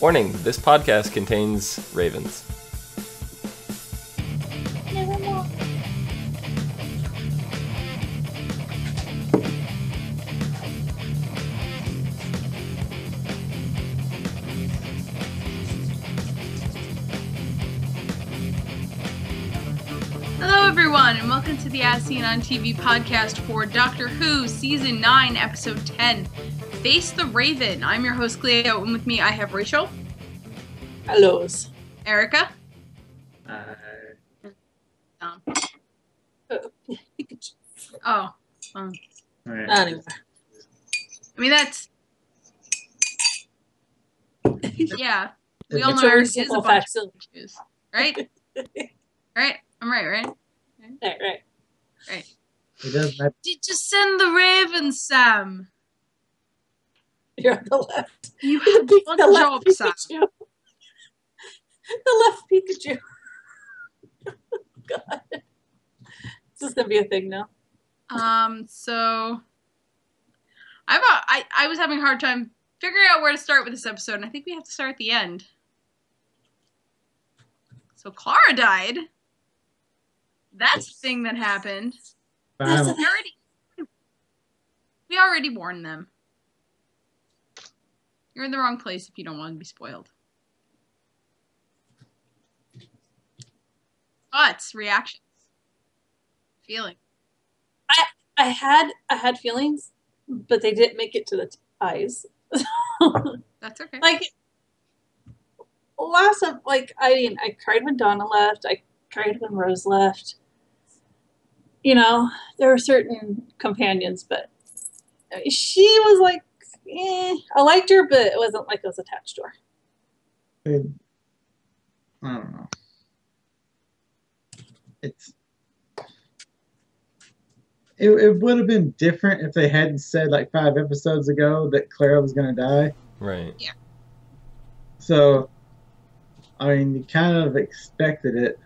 Warning, this podcast contains ravens. Nevermore. Hello everyone, and welcome to the As Seen on TV podcast for Doctor Who Season 9, Episode 10, Face the Raven. I'm your host, Cleo, and with me I have Rachel. Hellos. Erica. Oh. Anyway. I mean, that's... Yeah. We all It's know a Erica is a simple bunch facsimile. of issues. Right? Right? I'm right? Right. It doesn't matter. Did you send the raven, Sam? You're on the left. You have one job, Sam. Pikachu. The left Pikachu. God. This is gonna be a thing now. So I was having a hard time figuring out where to start with this episode, and I think we have to start at the end. So Clara died. That's a thing that happened. Finally. We already warned them. You're in the wrong place if you don't want to be spoiled. Thoughts, reactions, feeling. I had feelings, but they didn't make it to the eyes. That's okay. Like I cried when Donna left. I cried when Rose left. You know, there were certain companions, but she was like, I liked her, but it wasn't like I was attached to her. I don't know. It would have been different if they hadn't said like 5 episodes ago that Clara was going to die. Right. Yeah. So, I mean, you kind of expected it.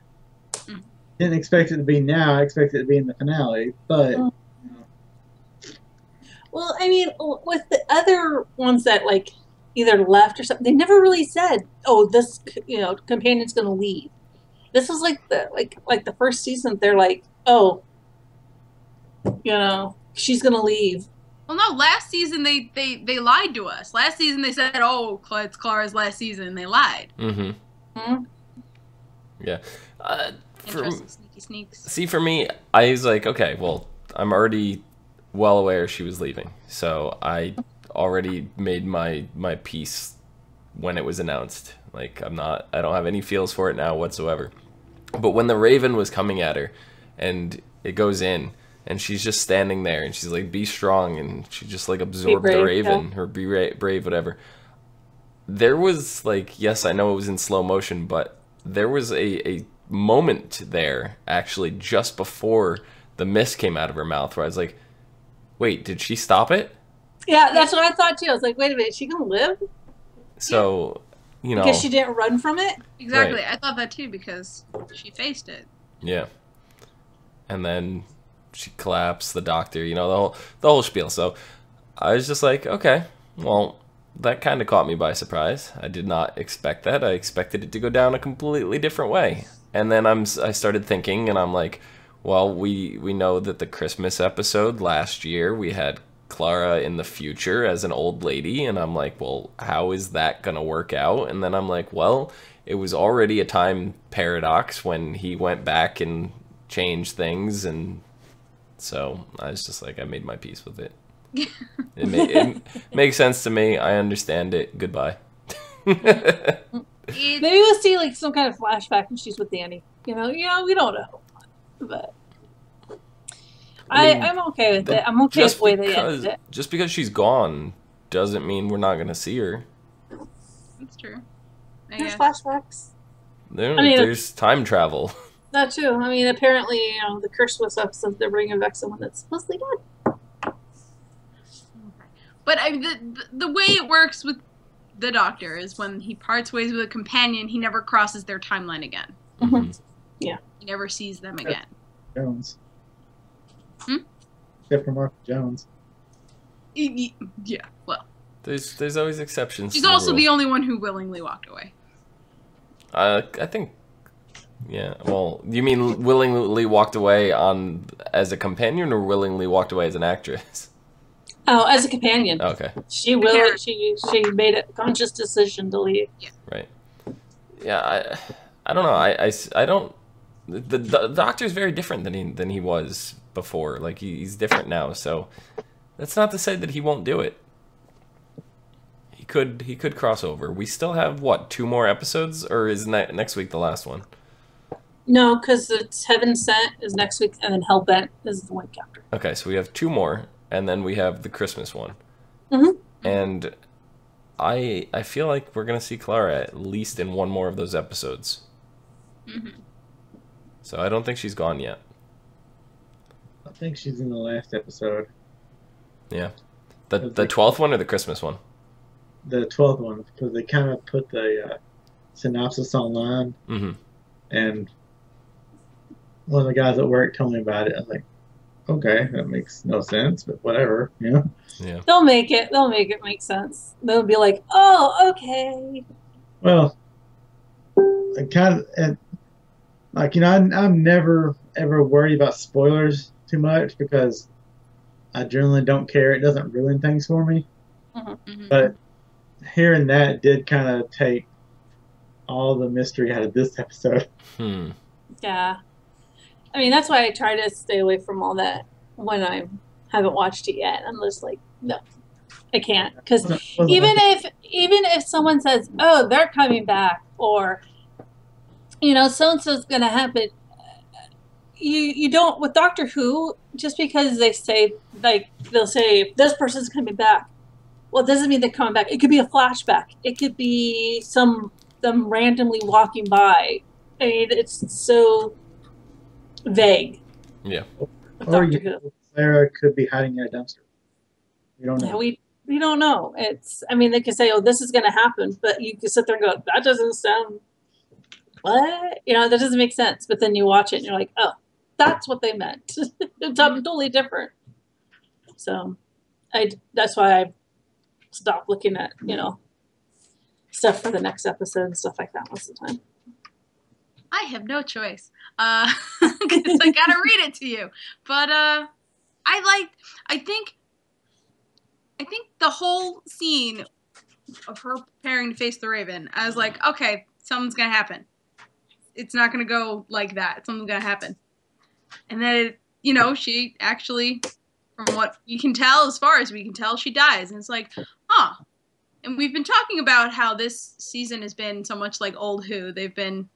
Didn't expect it to be now. I expected it to be in the finale, but... Well, I mean, with the other ones that, like, either left or something, they never really said, oh, this, companion's going to leave. This was like the first season, they're like, oh, she's going to leave. Well, no, last season they lied to us. Last season they said, oh, it's Clara's last season, and they lied. Mm-hmm. Yeah. Interesting, sneaky sneaks. See, for me, I was like, okay, well, I'm already well aware she was leaving. So I already made my peace when it was announced. Like, I don't have any feels for it now whatsoever. But when the Raven was coming at her, and it goes in, and she's just standing there, and she's like, be strong, and she just like absorbed the Raven, or be brave, whatever. There was like, yes, I know it was in slow motion, but there was a moment there, actually, just before the mist came out of her mouth, where I was like, wait, did she stop it? Yeah, that's what I thought too. I was like, wait a minute, is she gonna live? So, because she didn't run from it? Exactly. Right. I thought that too, because she faced it. Yeah. And then she collapsed, the doctor, the whole spiel. So I was just like, okay, well, that kind of caught me by surprise. I did not expect that. I expected it to go down a completely different way. And then I started thinking, and I'm like, well, we know that the Christmas episode last year, we had Clara in the future as an old lady, and I'm like, well, how is that going to work out? And then I'm like, well, it was already a time paradox when he went back and changed things, and so I was just like, I made my peace with it. It makes sense to me. I understand it. Goodbye. Maybe we'll see like some kind of flashback when she's with Danny. We don't know, but I'm okay with it. I'm okay with the way they ended it. Just because she's gone doesn't mean we're not going to see her. That's true. There's flashbacks. There's time travel. That too. I mean, apparently, the curse was up, so they're bringing back someone that's supposedly dead. But the way it works with the Doctor is when he parts ways with a companion, he never crosses their timeline again. Mm-hmm. Yeah. He never sees them again. Jones. Hmm? Except for Martha Jones. Yeah, well. There's always exceptions. She's to the also rule. the only one who willingly walked away. I think. Yeah. Well, you mean willingly walked away as a companion, or willingly walked away as an actress? Oh, as a companion. Okay. She made a conscious decision to leave. Right. Yeah. I don't know. I don't. The Doctor's very different than he was before. Like he's different now. So that's not to say that he won't do it. He could cross over. We still have what, 2 more episodes, or is next week the last one? No, because it's Heaven Sent is next week, and then Hellbent is the week after. Okay, so we have 2 more, and then we have the Christmas one. Mm-hmm. And I feel like we're gonna see Clara at least in 1 more of those episodes. Mm-hmm. So I don't think she's gone yet. I think she's in the last episode. Yeah. The 12th one or the Christmas one? The 12th one, because they kind of put the synopsis online, Mm-hmm. and one of the guys at work told me about it. I was like, okay, that makes no sense, but whatever, you know? Yeah. They'll make it make sense. They'll be like, oh, okay. Well, I kind of, and like, you know, I'm never ever worried about spoilers too much because I generally don't care. It doesn't ruin things for me. Mm-hmm. But hearing that did kind of take all the mystery out of this episode. Yeah. I mean, that's why I try to stay away from all that when I haven't watched it yet. I'm just like, no, I can't. Because even if someone says, oh, they're coming back, or, you know, so-and-so's going to happen, you don't, with Doctor Who, just because they say, like, they'll say, this person's coming back, well, it doesn't mean they're coming back. It could be a flashback. It could be them randomly walking by. I mean, it's so vague. Yeah. Or Clara could be hiding in a dumpster. We don't know. Yeah, we don't know. I mean, they could say, oh, this is going to happen, but you can sit there and go, that doesn't sound, what? You know, that doesn't make sense. But then you watch it and you're like, oh, that's what they meant. It's totally different. So that's why I stopped looking at, you know, stuff for the next episode and stuff like that most of the time. I have no choice. Because I gotta read it to you. But I think the whole scene of her preparing to face the Raven, I was like, okay, something's gonna happen. It's not gonna go like that. Something's gonna happen. And then, you know, she actually, from what you can tell, as far as we can tell, she dies. And it's like, huh. And we've been talking about how this season has been so much like old Who. They've been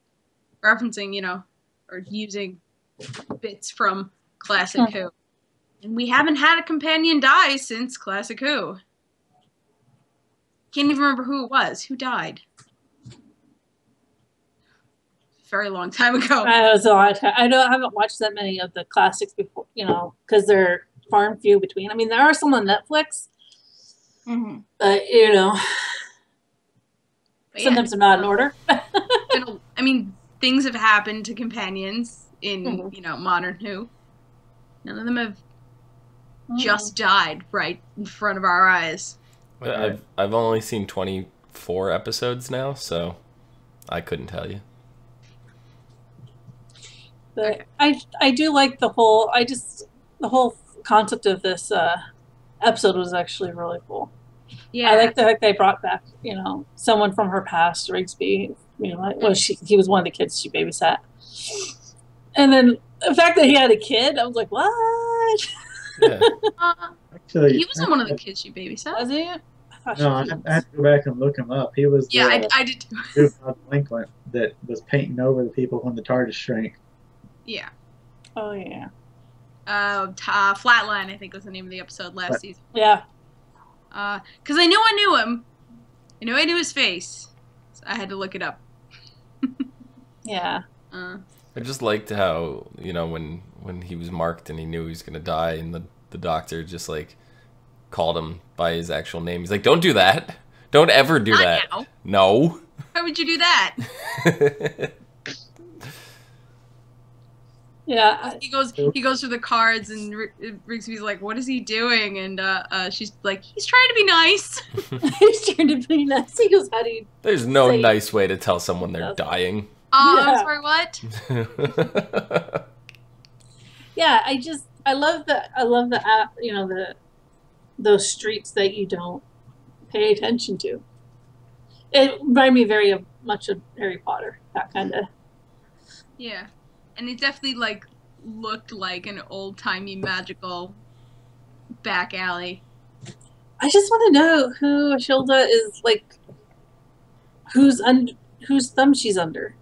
referencing, you know, or using bits from Classic Who. And we haven't had a companion die since Classic Who. Can't even remember who it was. Who died? Very long time ago. It was a lot of time. I haven't watched that many of the classics before, you know, because they're far and few between. I mean, there are some on Netflix, but, you know, sometimes they're not in order. I mean, things have happened to companions in, you know, modern Who. None of them have just died right in front of our eyes. Well, I've only seen 24 episodes now, so I couldn't tell you. But I do like the whole concept of this episode was actually really cool. Yeah, I like the fact they brought back, you know, someone from her past, Rigsby. You know, he was one of the kids she babysat, and then the fact that he had a kid, I was like, what? Yeah. Actually, he wasn't one of the kids she babysat. Was he? No, I had to go back and look him up. He was I did too. juvenile delinquent that was painting over the people when the TARDIS shrank. Yeah. Oh yeah. Flatline, I think was the name of the episode last season. Yeah. Because I knew him. I knew his face. So I had to look it up. Yeah. I just liked how, you know, when he was marked and he knew he was gonna die, and the doctor just like called him by his actual name. He's like, "Don't do that. Don't ever do that. Now. No." Why would you do that? Yeah. He goes through the cards, and Rigsby's like, "What is he doing?" And she's like, "He's trying to be nice." He's trying to be nice. He goes, "How do you?" There's no say- nice way to tell someone they're dying. Oh, Yeah. I'm sorry, what? Yeah, I love the you know, those streets that you don't pay attention to. It reminded me very much of Harry Potter, that kind of. Yeah, and it definitely like looked like an old-timey magical back alley. I just want to know who Ashilda is, like, whose thumb she's under.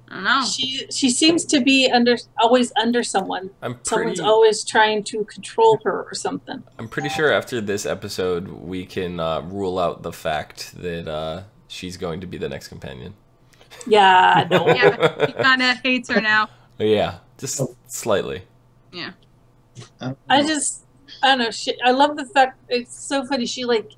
I don't know. She seems to be always under someone. Someone's always trying to control her or something. I'm pretty sure after this episode we can rule out the fact that she's going to be the next companion. Yeah, no. Yeah, but he kind of hates her now. Yeah, just slightly. Yeah. I don't know. I love the fact, it's so funny. She like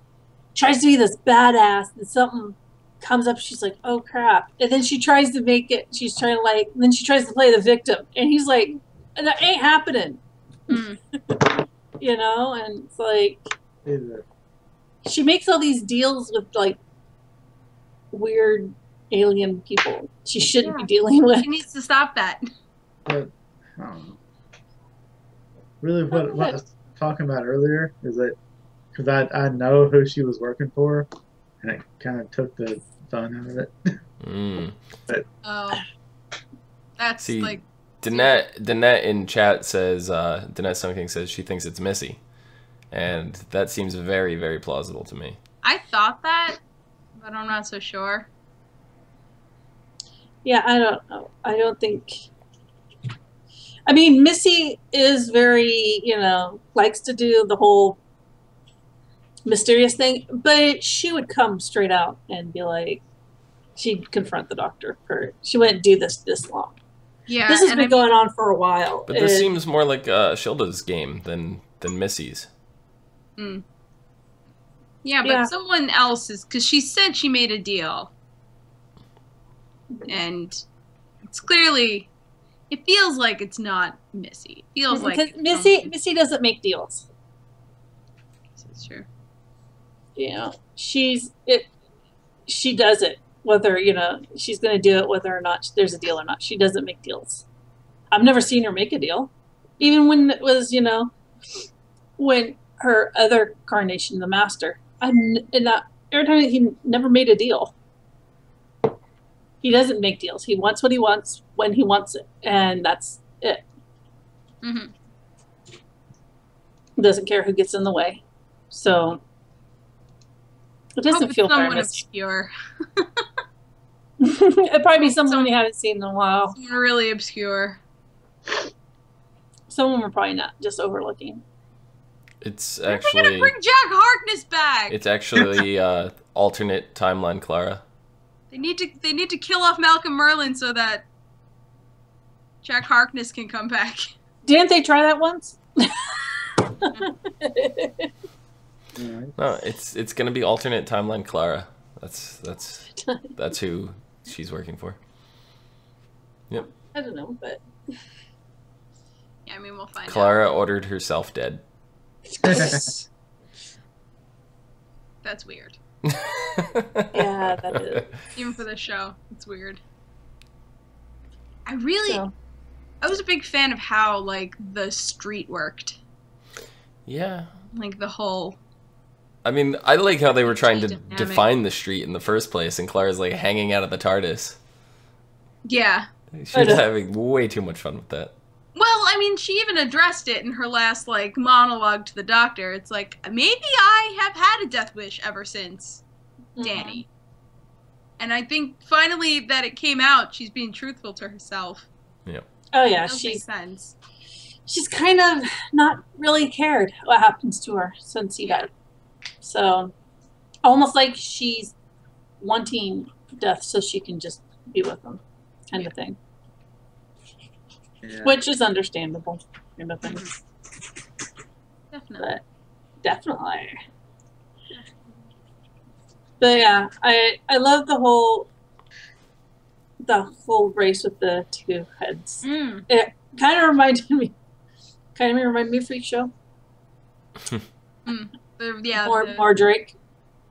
tries to be this badass, and something comes up. She's like, "Oh crap!" And then she tries to make it. She's trying to like. And then she tries to play the victim, and he's like, "That ain't happening." You know, and it's like she makes all these deals with like weird alien people she shouldn't be dealing with. She needs to stop that. But, I don't know. Really, what I was talking about earlier is that because I know who she was working for, and it kind of took the fun out of it. But, that's see, like Danette in chat says Danette Something says she thinks it's Missy, and that seems very, very plausible to me. I thought that, but I'm not so sure. Yeah, I don't know. I don't think. I mean, Missy is very, likes to do the whole mysterious thing, but she would come straight out and be like, she'd confront the doctor. She wouldn't do this long. Yeah, this has been going on for a while. But this seems more like Shilda's game than Missy's. Yeah, but someone else's, because she said she made a deal. And it's clearly, it feels like it's not Missy. It feels like Missy doesn't make deals. That's true. She does it whether she's going to do it whether or not there's a deal or not. She doesn't make deals. I've never seen her make a deal, even when it was when her other carnation, the Master. Every time he never made a deal. He doesn't make deals. He wants what he wants when he wants it, and that's it. Mm-hmm. He doesn't care who gets in the way. So it doesn't feel very obscure. It'd probably be someone you haven't seen in a while. Someone really obscure. Someone we're probably not just overlooking. It's They're actually gonna bring Jack Harkness back. It's actually alternate timeline Clara. They need to kill off Malcolm Merlin so that Jack Harkness can come back. Didn't they try that once? No, it's gonna be alternate timeline Clara. That's who she's working for. Yep. I don't know, but yeah, I mean we'll find out. Clara ordered herself dead. That's weird. Yeah, that is. Even for the show, it's weird. I was a big fan of how like the street worked. Yeah. Like the whole. I mean, I like how they were trying to define the street in the first place, and Clara's like hanging out of the TARDIS. Yeah. She was having way too much fun with that. Well, I mean, she even addressed it in her last, like, monologue to the doctor. It's like, maybe I have had a death wish ever since Danny. And I think finally that it came out, she's being truthful to herself. Yeah. Oh, yeah. Makes sense. She's kind of not really cared what happens to her since he died. So, almost like she's wanting death so she can just be with him, kind of thing. Yeah. Which is understandable, kind of thing. Definitely. Definitely. But yeah, I love the whole race with the two heads. Kind of reminded me of Freak Show. More Drake.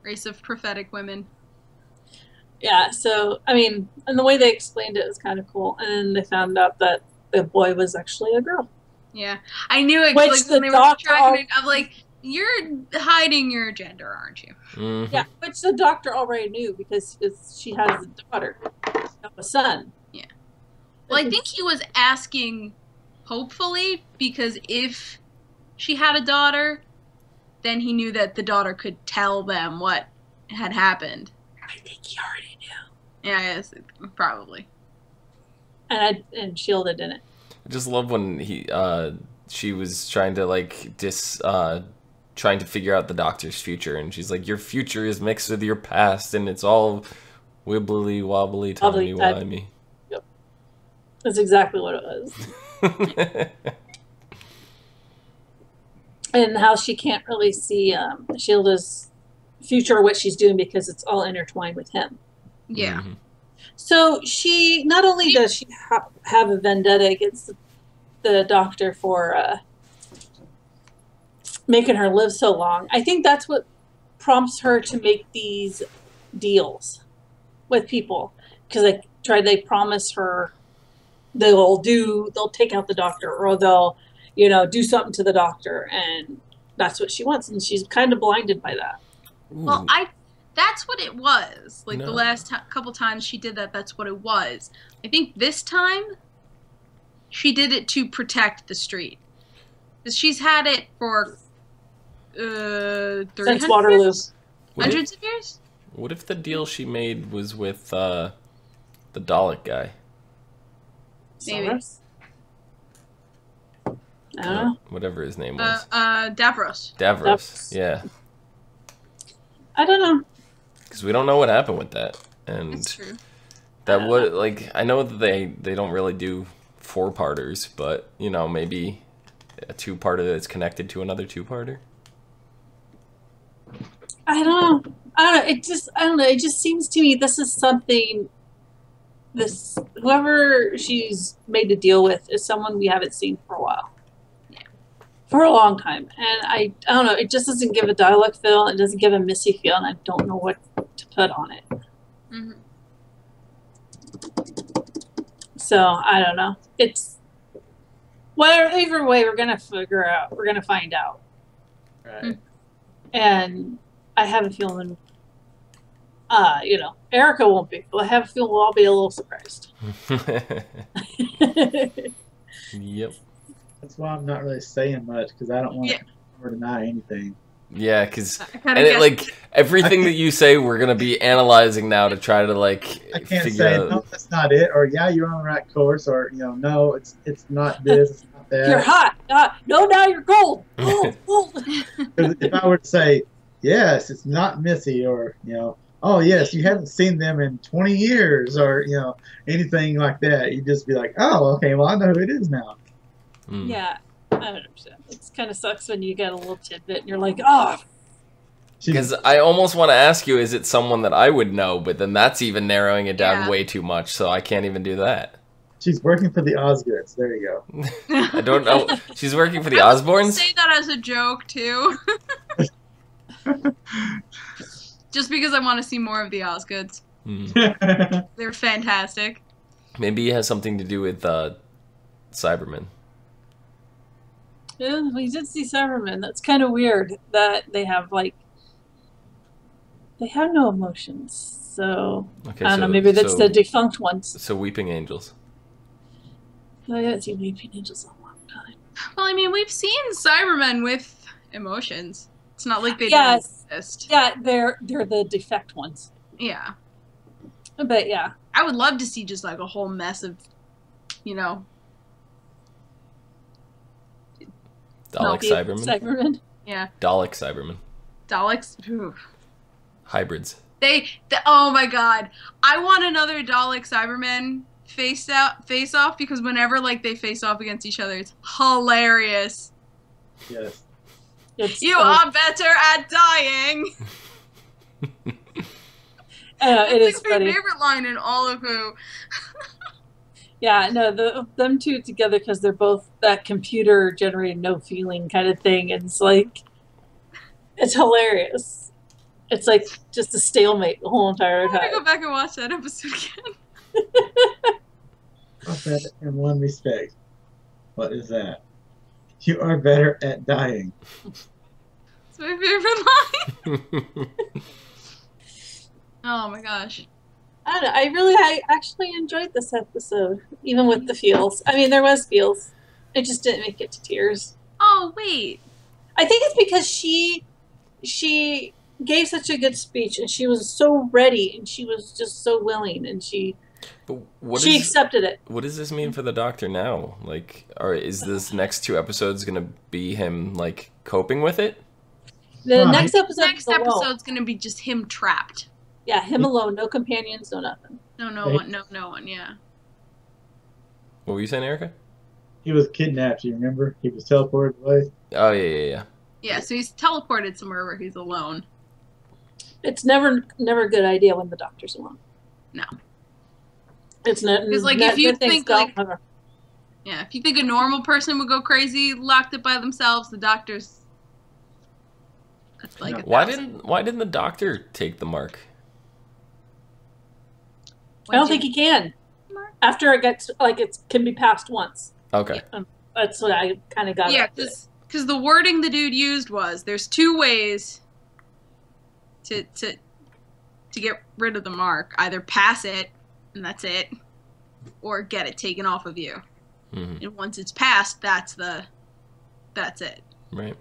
Race of prophetic women. Yeah, so, I mean, and the way they explained it was kind of cool. And then they found out that the boy was actually a girl. Yeah. I knew it. Which like, the when they were doctor tracking it, I'm like, you're hiding your gender, aren't you? Mm-hmm. Yeah, which the doctor already knew because she has a daughter, a son. Yeah. Well, I think he was asking, hopefully, because if she had a daughter, then he knew that the daughter could tell them what had happened. I think he already knew. Yeah, yes, probably. And Shielda didn't. I just love when she was trying to like trying to figure out the doctor's future, and she's like, "Your future is mixed with your past, and it's all wibbly wobbly, timey wimey." Yep, that's exactly what it was. And how she can't really see Shielda's future, what she's doing, because it's all intertwined with him. Yeah. Mm-hmm. So she not only does she have a vendetta against the doctor for making her live so long, I think that's what prompts her to make these deals with people, because they promise her they'll take out the doctor, or they'll do something to the doctor, and that's what she wants, and she's kind of blinded by that. Well, that's what it was. Like, the last couple times she did that, that's what it was. I think this time, she did it to protect the street. Because she's had it for, 300 since Waterloo. years? Hundreds of years? What if the deal she made was with the Dalek guy? Maybe. I don't know. Whatever his name was. Davros. Yeah. I don't know. Because we don't know what happened with that. And That's true. that would, like, I know that they don't really do 4-parters, but, maybe a 2-parter that's connected to another 2-parter. I don't know. I don't know. It just seems to me this is something, whoever she's made a deal with is someone we haven't seen for a while. For a long time. And I don't know, it just doesn't give a Dalek feel, it doesn't give a Missy feel, and I don't know what to put on it. Mm-hmm. So, I don't know. It's, either way, we're going to find out. Right. And I have a feeling, Erica won't be, but I have a feeling we'll all be a little surprised. Yep. That's why I'm not really saying much, because I don't want to deny anything. Yeah, because everything that you say, we're gonna be analyzing now to try to I can't say no, that's not it, or yeah, you're on the right course, or no, it's not this, it's not that. You're hot. No, now you're cold. Cold. If I were to say yes, it's not Missy, or oh yes, you haven't seen them in 20 years, or anything like that, you'd just be like, oh, okay, well I know who it is now. Yeah, I understand. It kind of sucks when you get a little tidbit and you're like, oh. Because I almost want to ask you, is it someone that I would know? But then that's even narrowing it down way too much, so I can't even do that. She's working for the Osgoods. There you go. I don't know. She's working for the Osborns? I was say that as a joke, too. Just because I want to see more of the Osgoods. They're fantastic. Maybe it has something to do with Cybermen. Yeah, we did see Cybermen. That's kind of weird that they have no emotions. So okay, I don't know. Maybe that's the defunct ones. So weeping angels. I haven't seen weeping angels in a long time. Well, I mean, we've seen Cybermen with emotions. It's not like they don't exist. Yeah, they're the defect ones. Yeah. But yeah, I would love to see just like a whole mess of, Dalek Cybermen? Yeah. Dalek Cybermen. Daleks? Ooh. Hybrids. Oh my god. I want another Dalek Cybermen face off, because whenever they face off against each other, it's hilarious. Yes. You are better at dying. It is my funny. favorite line in all of Who. Yeah, no, them two together because they're both that computer generated no feeling kind of thing. And it's like, it's hilarious. It's like just a stalemate the whole entire I'm gonna time. go back and watch that episode again. I'll say it in one respect. What is that? You are better at dying. It's my favorite line. Oh my gosh. I don't know. I actually enjoyed this episode, even with the feels. I mean, there was feels. It just didn't make it to tears. Oh wait. I think it's because she gave such a good speech, and she was so ready, and she was just so willing, and she accepted it. What does this mean for the Doctor now? Like, or is this next 2 episodes gonna be him like coping with it? The Right. next episode. Next episode's gonna be just him trapped. Yeah, him alone, no companions, no nothing. No Hey. one, no one. Yeah. What were you saying, Erica? He was kidnapped, you remember? He was teleported away. Oh yeah. Yeah. So he's teleported somewhere where he's alone. It's never a good idea when the Doctor's alone. No. It's not. Because like if you think like yeah, if you think a normal person would go crazy locked up by themselves, the Doctor's like Why didn't the Doctor take the mark? I don't think he can. After it gets like it can be passed once. Okay. That's what I kind of got. Yeah, because the wording the dude used was there's 2 ways to get rid of the mark. Either pass it and that's it, or get it taken off of you. Mm-hmm. And once it's passed, that's it. Right.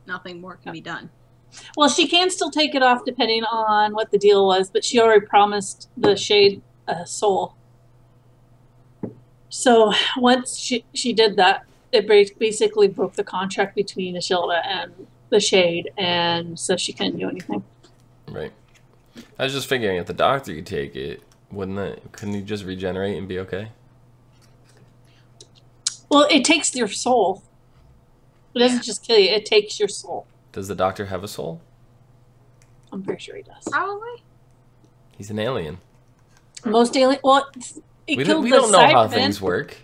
Nothing more can be done. Well, she can still take it off depending on what the deal was, but she already promised the Shade a soul. So once she did that, it basically broke the contract between Ashilda and the Shade, and so she couldn't do anything. Right. I was just figuring if the Doctor could take it, couldn't he just regenerate and be okay? Well, it takes your soul. It doesn't just kill you, it takes your soul. Does the Doctor have a soul? I'm pretty sure he does. Probably. He's an alien. Most alien. Well, We don't know how things work.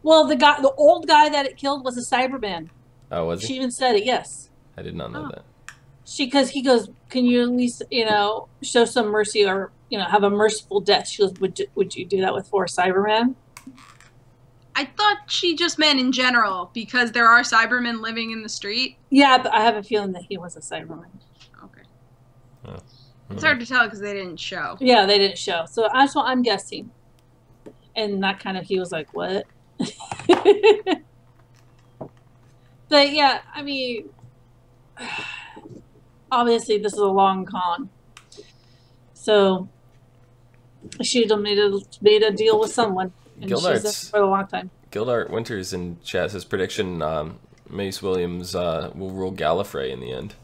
Well, the old guy that it killed was a Cyberman. Oh, was She he? even said it. Yes. I did not know that. Because he goes, can you at least show some mercy or have a merciful death? She goes, would you do that with 4 Cybermen? I thought she just meant in general because there are Cybermen living in the street. Yeah, but I have a feeling that he was a Cyberman. Okay. Oh. It's hard to tell because they didn't show. Yeah, they didn't show. So that's what I'm guessing. And that kind of, he was like, what? But yeah, I mean, obviously this is a long con. So she should have made a deal with someone. And she's there for a long time. Gildart Winters in chat says prediction Mace Williams will rule Gallifrey in the end.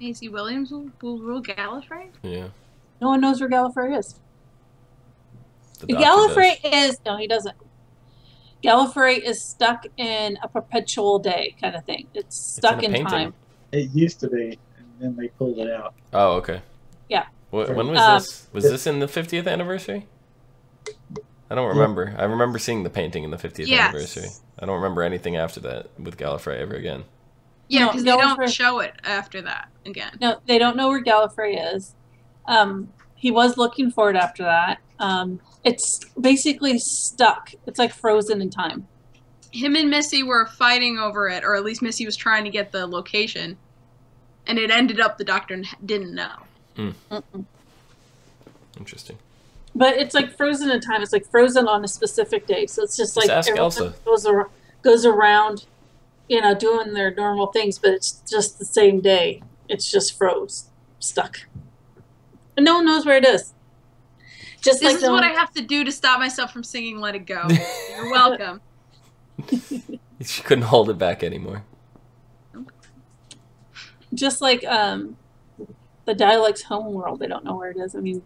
Macy Williams will rule Gallifrey? Yeah. No one knows where Gallifrey is. The Doctor Gallifrey does. is... No, he doesn't. Gallifrey is stuck in a perpetual day kind of thing. It's stuck in time. It used to be, and then they pulled it out. Oh, okay. Yeah. When was this? Was this in the 50th anniversary? I don't remember. I remember seeing the painting in the 50th anniversary. I don't remember anything after that with Gallifrey ever again. Yeah, No, because they Gallifrey- don't show it after that again. No, they don't know where Gallifrey is. He was looking for it after that. It's basically stuck. It's like frozen in time. Him and Missy were fighting over it, or at least Missy was trying to get the location, and it ended up the Doctor didn't know. Interesting. But it's like frozen in time. It's like frozen on a specific day. So it's just like ask everyone Elsa. goes around, doing their normal things, but it's just the same day. It's just froze, stuck. And no one knows where it is. Just This like is what I have to do to stop myself from singing Let It Go. You're welcome. She couldn't hold it back anymore. just like the Dialect's homeworld. They don't know where it is. I mean,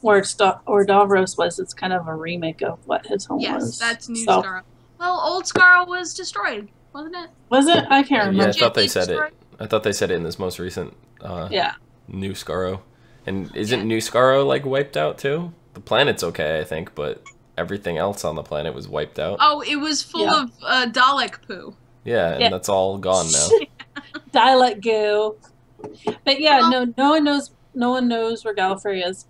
where Davros was, it's kind of a remake of what his home was. Yes, that's New So- Scarl. Well, Old Scarl was destroyed, wasn't it? Was it? I can't Yeah, I remember. thought they said Destroyed? it. I thought they said it in this most recent Yeah. New Scarrow. And isn't New Scarrow like wiped out too? The planet's okay, I think, but everything else on the planet was wiped out. Oh, it was full of Dalek poo. Yeah, and that's all gone now. Dialect goo. But yeah, no one knows where Gallifrey is.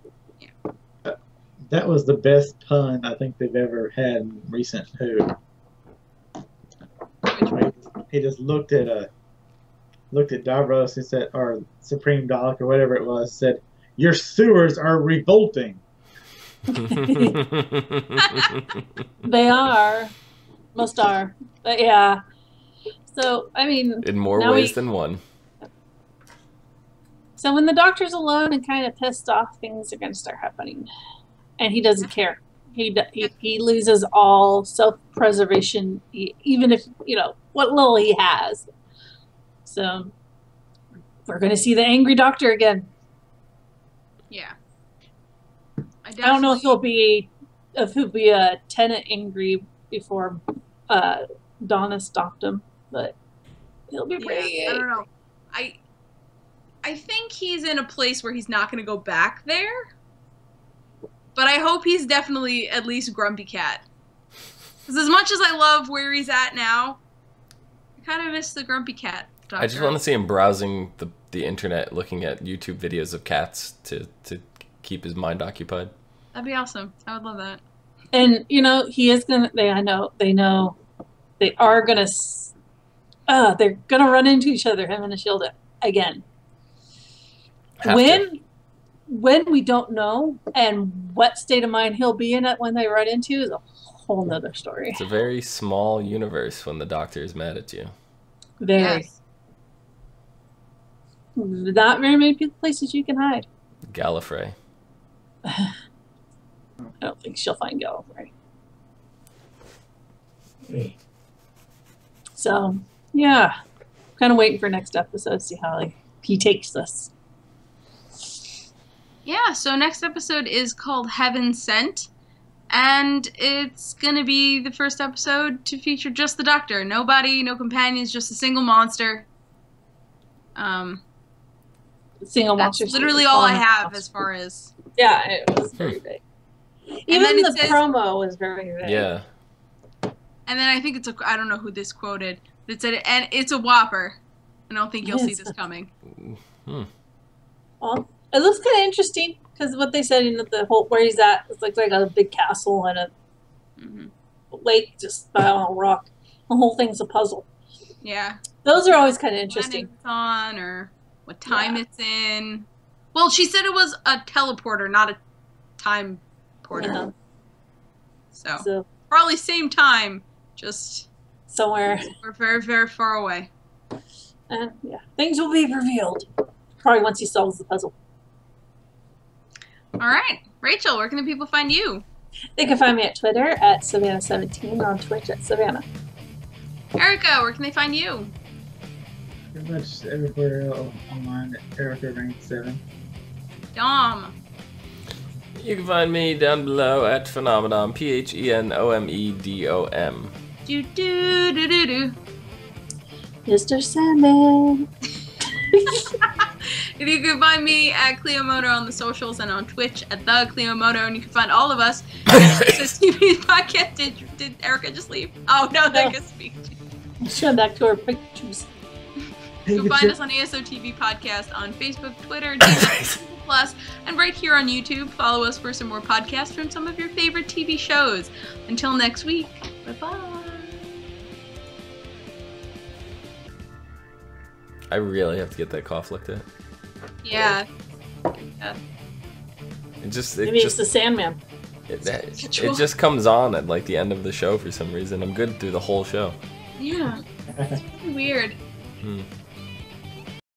That was the best pun I think they've ever had in recent Who. He just looked at Davros and said, or Supreme Dalek or whatever it was, said, "Your sewers are revolting." They are. Most are. But yeah. So, I mean... In more ways than one. So when the Doctor's alone and kind of pissed off, things are going to start happening. And he doesn't care. He loses all self-preservation, even if, what little he has. So we're going to see the angry Doctor again. Yeah. I don't know if he'll be a Tennant angry before Donna stopped him, but he'll be pretty. I don't know. I think he's in a place where he's not going to go back there. But I hope he's definitely at least Grumpy Cat. Because as much as I love where he's at now, I kind of miss the Grumpy Cat Doctor. I just want to see him browsing the internet, looking at YouTube videos of cats to keep his mind occupied. That'd be awesome. I would love that. And, he is going to, they are going to, they're going to run into each other, him and Ashilda, again. When we don't know, and what state of mind he'll be in it when they run into is a whole nother story. It's a very small universe when the Doctor is mad at you. Very. Yes. Not very many places you can hide. Gallifrey. I don't think she'll find Gallifrey. So, yeah. Kind of waiting for next episode to see how he takes this. Yeah, so next episode is called Heaven Sent, and it's going to be the first episode to feature just the Doctor. Nobody, no companions, just a single monster. Single monster. That's literally all I have as far as... Yeah, it was very big. Even the promo was very big. Yeah. And then I think I don't know who this quoted, but it said, and it's a whopper. I don't think you'll see this coming. Well, it looks kind of interesting because what they said in the whole where he's at, it's like a big castle and a lake just on a rock. The whole thing's a puzzle. Yeah. Those are always kind of interesting. It's on or what time it's in. Well, she said it was a teleporter, not a time porter. Yeah. So probably same time, just somewhere. We're very, very far away. And yeah, things will be revealed probably once he solves the puzzle. All right, Rachel, where can the people find you? They can find me at Twitter at Savannah17, on Twitch at Savannah. Erica, where can they find you? Pretty much everywhere online at Erica Rank 7. Dom. You can find me down below at Phenomenon, PHENOMEDOM. Do do do do do. Mr. Sandman. You can find me at Cleomoto on the socials and on Twitch at the Cleomoto, and you can find all of us at TV Podcast. Did Erica just leave? Oh no, that gets me. Show back to our pictures. You can find us on ASO TV Podcast on Facebook, Twitter, Gmail, Plus, and right here on YouTube. Follow us for some more podcasts from some of your favorite TV shows. Until next week, bye-bye. I really have to get that cough looked at. Yeah. Maybe it's the Sandman. It just comes on at like the end of the show for some reason. I'm good through the whole show. Yeah. It's weird.